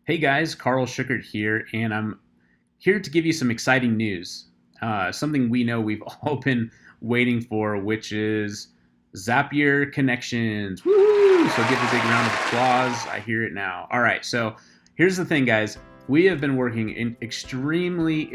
Hey guys, Carl Schuckert here, and I'm here to give you some exciting news. Something we know we've all been waiting for, which is Zapier connections. Woo! So give a big round of applause. I hear it now. All right, so here's the thing, guys. We have been working extremely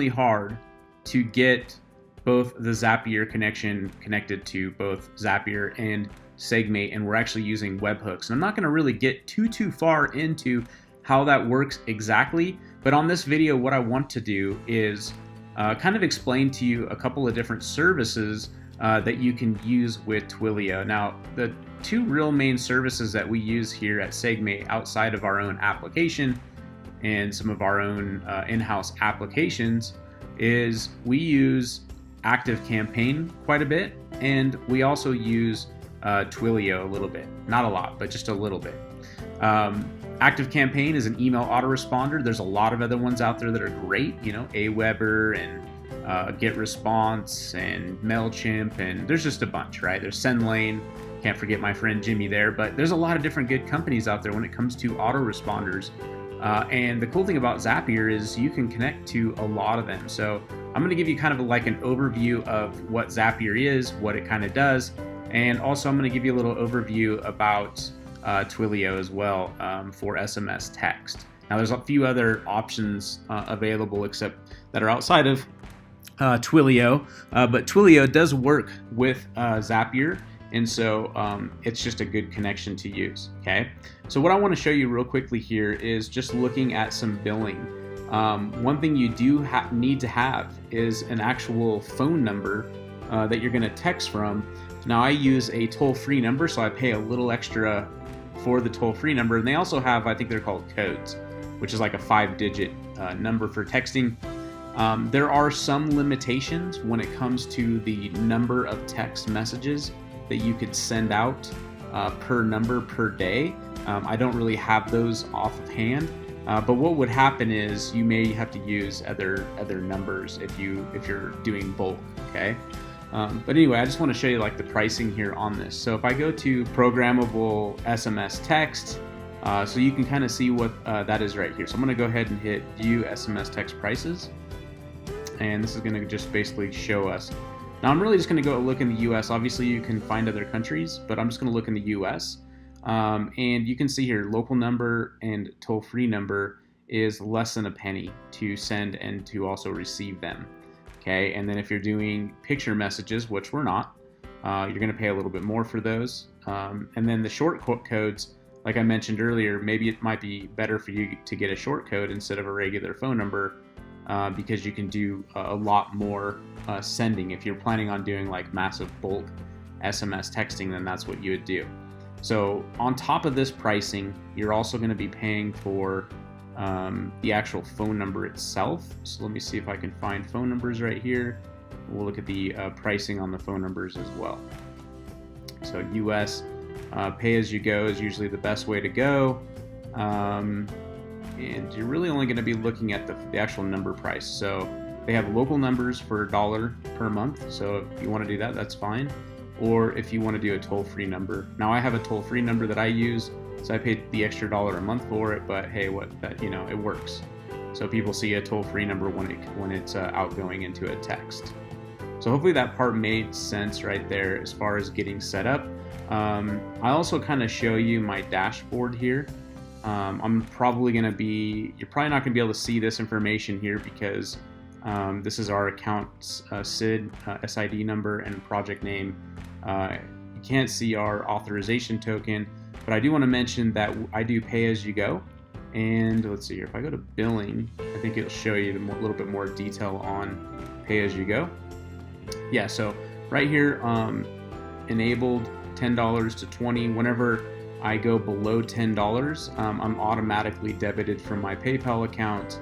hard to get both the Zapier connection connected to both Zapier and SegMate, and we're actually using webhooks. And I'm not going to really get too far into how that works exactly, but on this video, what I want to do is kind of explain to you a couple of different services that you can use with Twilio. Now, the two real main services that we use here at SegMate outside of our own application and some of our own in-house applications is we use ActiveCampaign quite a bit, and we also use Twilio a little bit. Not a lot, but just a little bit. ActiveCampaign is an email autoresponder. There's a lot of other ones out there that are great, you know, Aweber and GetResponse and MailChimp, and there's just a bunch, right? There's SendLane, can't forget my friend Jimmy there, but there's a lot of different good companies out there when it comes to autoresponders. And the cool thing about Zapier is you can connect to a lot of them. So I'm going to give you kind of like an overview of what Zapier is, what it kind of does, and also I'm going to give you a little overview about Twilio as well for SMS text. Now there's a few other options available except that are outside of Twilio, but Twilio does work with Zapier, and so it's just a good connection to use. Okay, so what I want to show you real quickly here is just looking at some billing. One thing you do need to have is an actual phone number that you're going to text from. Now I use a toll-free number, so I pay a little extra for the toll-free number, and they also have, I think they're called codes, which is like a 5-digit number for texting. There are some limitations when it comes to the number of text messages that you could send out per number per day. I don't really have those off of hand, but what would happen is you may have to use other numbers if you're doing bulk. Okay. But anyway, I just want to show you like the pricing here on this. So if I go to programmable SMS text, so you can kind of see what that is right here. So I'm going to go ahead and hit view SMS text prices. And this is going to just basically show us. Now I'm really just going to go look in the US. Obviously you can find other countries, but I'm just going to look in the US. And you can see here local number and toll-free number is less than a penny to send and to also receive them. Okay, and then if you're doing picture messages, which we're not, you're going to pay a little bit more for those. And then the short codes, like I mentioned earlier, maybe it might be better for you to get a short code instead of a regular phone number because you can do a lot more sending. If you're planning on doing like massive bulk SMS texting, then that's what you would do. So on top of this pricing, you're also going to be paying for the actual phone number itself. So let me see if I can find phone numbers right here. We'll look at the pricing on the phone numbers as well. So US pay as you go is usually the best way to go. And you're really only going to be looking at the actual number price. So they have local numbers for $1 per month. So if you want to do that, that's fine. Or if you want to do a toll-free number. Now I have a toll-free number that I use, so I paid the extra $1 a month for it, but hey, it works. So people see a toll-free number when it's outgoing into a text. So hopefully that part made sense right there as far as getting set up. I also kind of show you my dashboard here. You're probably not going to be able to see this information here because this is our account's SID, SID number and project name. You can't see our authorization token, but I do want to mention that I do pay as you go. And let's see here, if I go to billing, I think it'll show you a little bit more detail on pay as you go. Yeah, so right here, enabled $10 to $20. Whenever I go below $10, I'm automatically debited from my PayPal account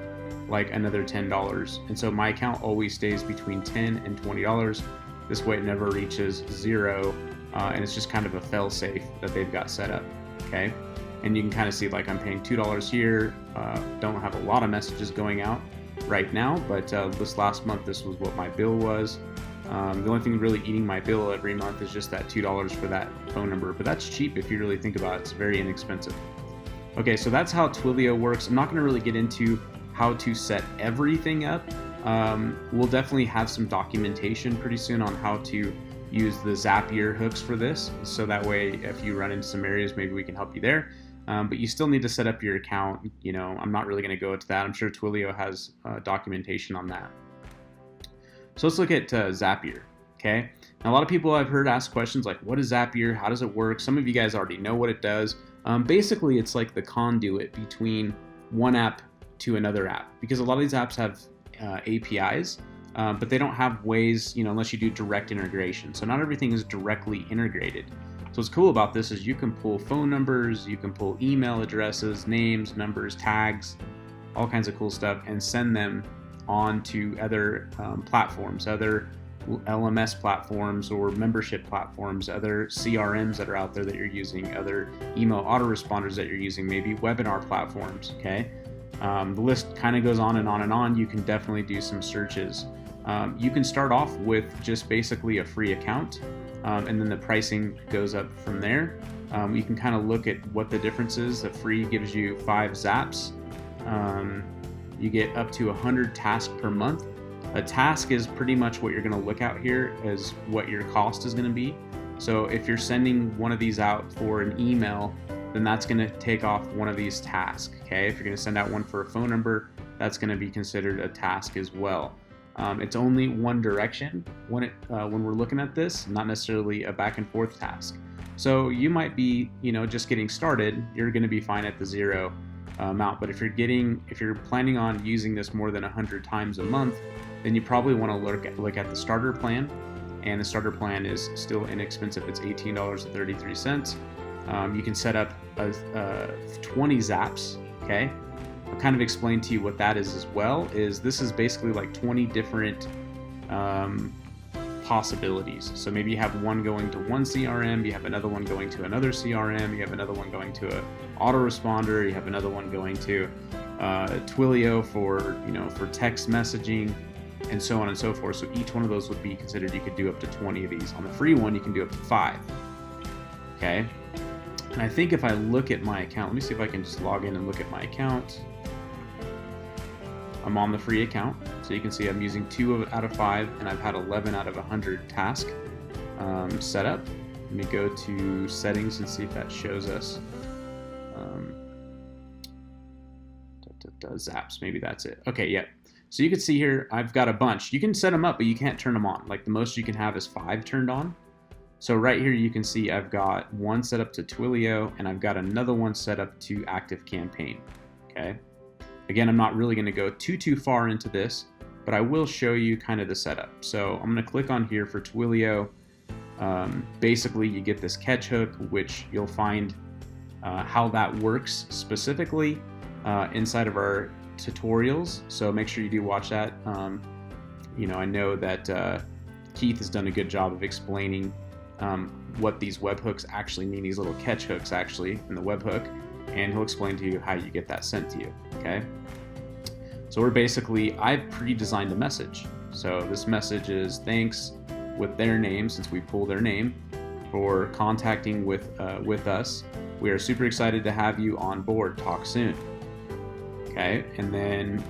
like another $10. And so my account always stays between $10 and $20. This way it never reaches zero, and it's just kind of a fail-safe that they've got set up. Okay, and you can kind of see like I'm paying $2 here. Don't have a lot of messages going out right now, but this last month this was what my bill was. The only thing really eating my bill every month is just that $2 for that phone number, but that's cheap if you really think about it. It's very inexpensive. Okay, so that's how Twilio works. I'm not going to really get into how to set everything up. We'll definitely have some documentation pretty soon on how to use the Zapier hooks for this. So that way, if you run into some areas, maybe we can help you there. But you still need to set up your account. You know, I'm not really going to go into that. I'm sure Twilio has documentation on that. So let's look at Zapier. Okay. Now, a lot of people I've heard ask questions like, what is Zapier? How does it work? Some of you guys already know what it does. Basically, it's like the conduit between one app to another app, because a lot of these apps have APIs, but they don't have ways, you know, unless you do direct integration. So not everything is directly integrated. So what's cool about this is you can pull phone numbers, you can pull email addresses, names, numbers, tags, all kinds of cool stuff, and send them on to other platforms, other LMS platforms or membership platforms, other CRMs that are out there that you're using, other email autoresponders that you're using, maybe webinar platforms, okay? The list kind of goes on and on and on. You can definitely do some searches. You can start off with just basically a free account, and then the pricing goes up from there. You can kind of look at what the difference is. The free gives you 5 zaps. You get up to 100 tasks per month. A task is pretty much what you're going to look at here as what your cost is going to be. So if you're sending one of these out for an email, then that's going to take off one of these tasks. Okay, if you're going to send out one for a phone number, that's going to be considered a task as well. It's only one direction when we're looking at this, not necessarily a back and forth task. So you might be, you know, just getting started. You're going to be fine at the 0 amount. But if you're planning on using this more than 100 times a month, then you probably want to look at the starter plan. And the starter plan is still inexpensive. It's $18.33. You can set up 20 zaps. Okay, I'll kind of explain to you what that is as well. This is basically like 20 different possibilities. So maybe you have one going to one CRM, you have another one going to another CRM, you have another one going to an autoresponder, you have another one going to Twilio for text messaging, and so on and so forth. So each one of those would be considered. You could do up to 20 of these. On the free one, you can do up to 5. Okay. And I think if I look at my account, let me see if I can just log in and look at my account. I'm on the free account, so you can see I'm using 2 out of 5, and I've had 11 out of 100 tasks set up. Let me go to settings and see if that shows us. Zaps, maybe that's it. Okay, yeah. So you can see here, I've got a bunch. You can set them up, but you can't turn them on. Like the most you can have is 5 turned on. So right here you can see I've got one set up to Twilio, and I've got another one set up to ActiveCampaign. Okay. Again, I'm not really going to go too far into this, but I will show you kind of the setup. So I'm going to click on here for Twilio. Basically, you get this catch hook, which you'll find how that works specifically inside of our tutorials. So make sure you do watch that. I know that Keith has done a good job of explaining what these webhooks actually mean, these little catch hooks actually in the webhook, and he'll explain to you how you get that sent to you. Okay. So I've pre-designed a message. So this message is thanks with their name, since we pull their name, for contacting with us. We are super excited to have you on board. Talk soon. Okay, and then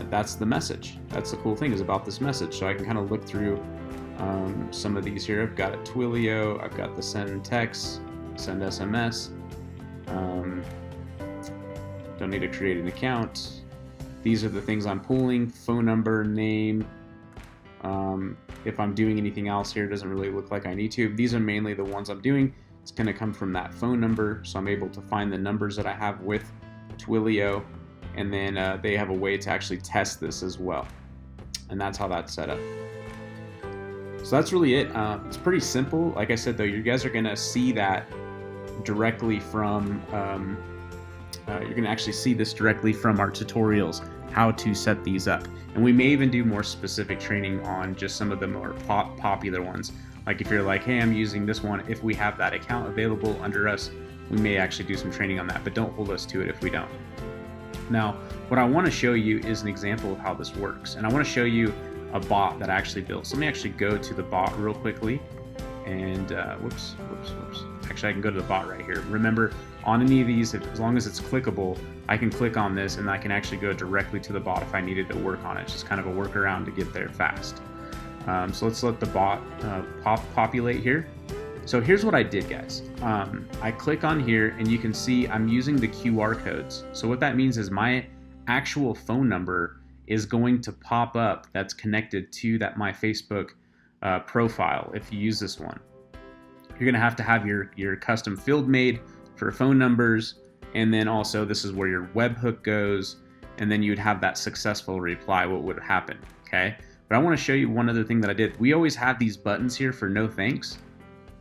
that's the message. That's the cool thing is about this message. So I can kind of look through some of these here. I've got a Twilio. I've got the send text, send SMS. Don't need to create an account. These are the things I'm pulling: phone number, name. If I'm doing anything else here, it doesn't really look like I need to. These are mainly the ones I'm doing. It's going to come from that phone number, so I'm able to find the numbers that I have with Twilio, and then they have a way to actually test this as well. And that's how that's set up. So that's really it. It's pretty simple. Like I said, though, you guys are going to see that directly from, you're going to actually see this directly from our tutorials, how to set these up. And we may even do more specific training on just some of the more popular ones. Like if you're like, hey, I'm using this one, if we have that account available under us, we may actually do some training on that, but don't hold us to it if we don't. Now, what I want to show you is an example of how this works. And I want to show you a bot that I actually built. So let me actually go to the bot real quickly. and whoops. Actually, I can go to the bot right here. Remember, on any of these, as long as it's clickable, I can click on this and I can actually go directly to the bot if I needed to work on it. It's just kind of a workaround to get there fast. So let's let the bot populate here. So here's what I did, guys. I click on here and you can see I'm using the QR codes. So what that means is my actual phone number is going to pop up that's connected to my Facebook profile if you use this one. You're gonna have to have your custom field made for phone numbers, and then also this is where your webhook goes, and then you'd have that successful reply, what would happen, okay? But I wanna show you one other thing that I did. We always have these buttons here for no thanks.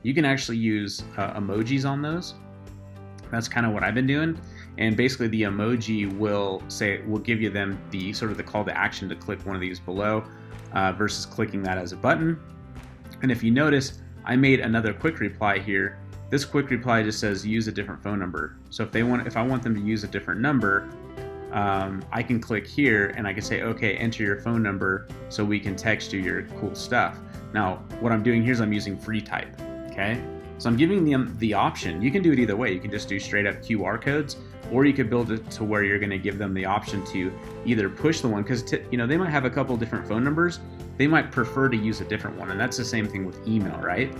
You can actually use emojis on those. That's kind of what I've been doing. And basically the emoji will give you them the sort of the call to action to click one of these below versus clicking that as a button. And if you notice, I made another quick reply here. This quick reply just says use a different phone number. So if I want them to use a different number, I can click here and I can say, okay, enter your phone number so we can text you your cool stuff. Now, what I'm doing here is I'm using free type, okay? So I'm giving them the option. You can do it either way. You can just do straight up QR codes, or you could build it to where you're gonna give them the option to either push the one, because they might have a couple different phone numbers. They might prefer to use a different one, and that's the same thing with email, right?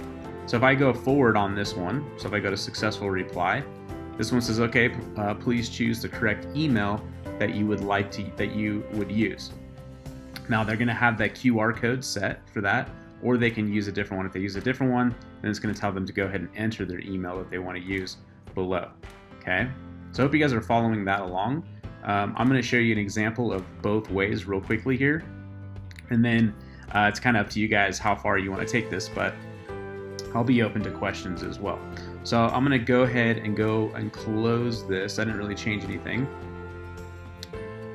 So if I go forward on this one, so if I go to successful reply, this one says, okay, please choose the correct email that you would use. Now they're gonna have that QR code set for that, or they can use a different one. If they use a different one, then it's gonna tell them to go ahead and enter their email that they wanna use below, okay? So I hope you guys are following that along. I'm gonna show you an example of both ways real quickly here. And then it's kind of up to you guys how far you wanna take this, but I'll be open to questions as well. So I'm gonna go ahead and go and close this. I didn't really change anything.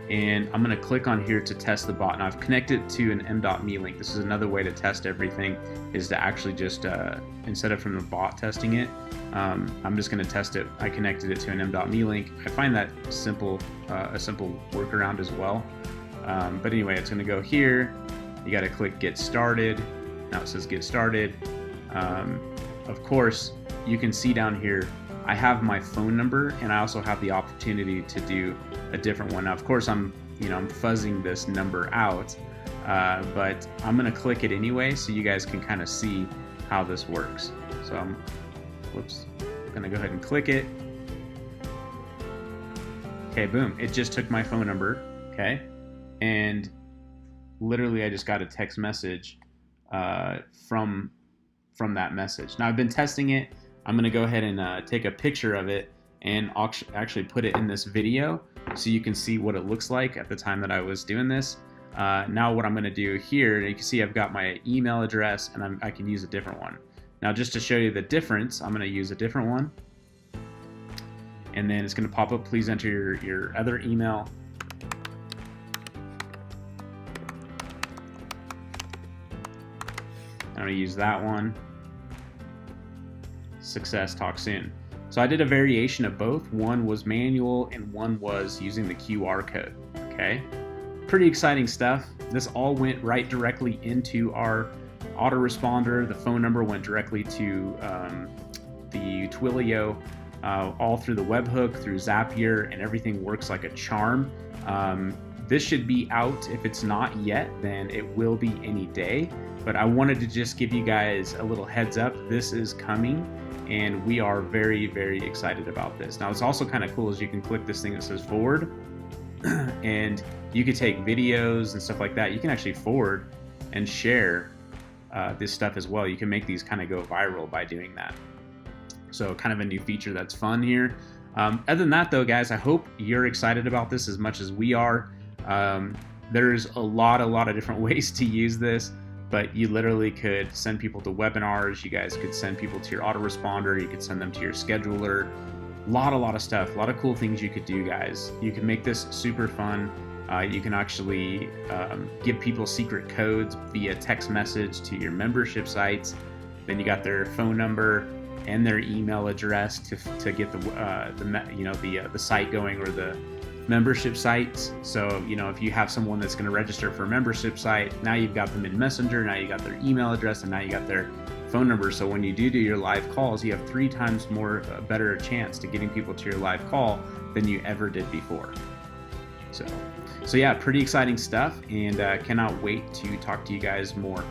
And I'm gonna click on here to test the bot. Now I've connected it to an m.me link. This is another way to test everything, is to actually just, instead of from the bot testing it, I'm just gonna test it. I connected it to an m.me link. I find that a simple workaround as well. But anyway, it's gonna go here. You gotta click get started. Now it says get started. Of course, you can see down here, I have my phone number and I also have the opportunity to do a different one. Now, of course, I'm fuzzing this number out, but I'm gonna click it anyway so you guys can kind of see how this works. So I'm gonna go ahead and click it. Okay, boom, it just took my phone number, okay? And literally I just got a text message from that message. Now I've been testing it. I'm gonna go ahead and take a picture of it and actually put it in this video so you can see what it looks like at the time that I was doing this. Now what I'm gonna do here, you can see I've got my email address and I can use a different one. Now just to show you the difference, I'm gonna use a different one. And then it's gonna pop up, please enter your other email. I'm gonna use that one. Success, talk soon. So I did a variation of both. One was manual and one was using the QR code, okay? Pretty exciting stuff. This all went right directly into our autoresponder. The phone number went directly to the Twilio, all through the webhook, through Zapier, and everything works like a charm. This should be out. If it's not yet, then it will be any day. But I wanted to just give you guys a little heads up. This is coming, and we are very, very excited about this. Now, it's also kind of cool is you can click this thing that says forward, and you can take videos and stuff like that. You can actually forward and share this stuff as well. You can make these kind of go viral by doing that. So kind of a new feature that's fun here. Other than that though, guys, I hope you're excited about this as much as we are. There's a lot of different ways to use this, but you literally could send people to webinars. You guys could send people to your autoresponder. You could send them to your scheduler. A lot of stuff, a lot of cool things you could do, guys. You can make this super fun. You can actually give people secret codes via text message to your membership sites. Then you got their phone number and their email address to get the site going, or the membership sites. So if you have someone that's going to register for a membership site, now you've got them in Messenger, now you got their email address, and now you got their phone number. So when you do your live calls, you have 3 times more better chance to getting people to your live call than you ever did before. So yeah, pretty exciting stuff, and cannot wait to talk to you guys more.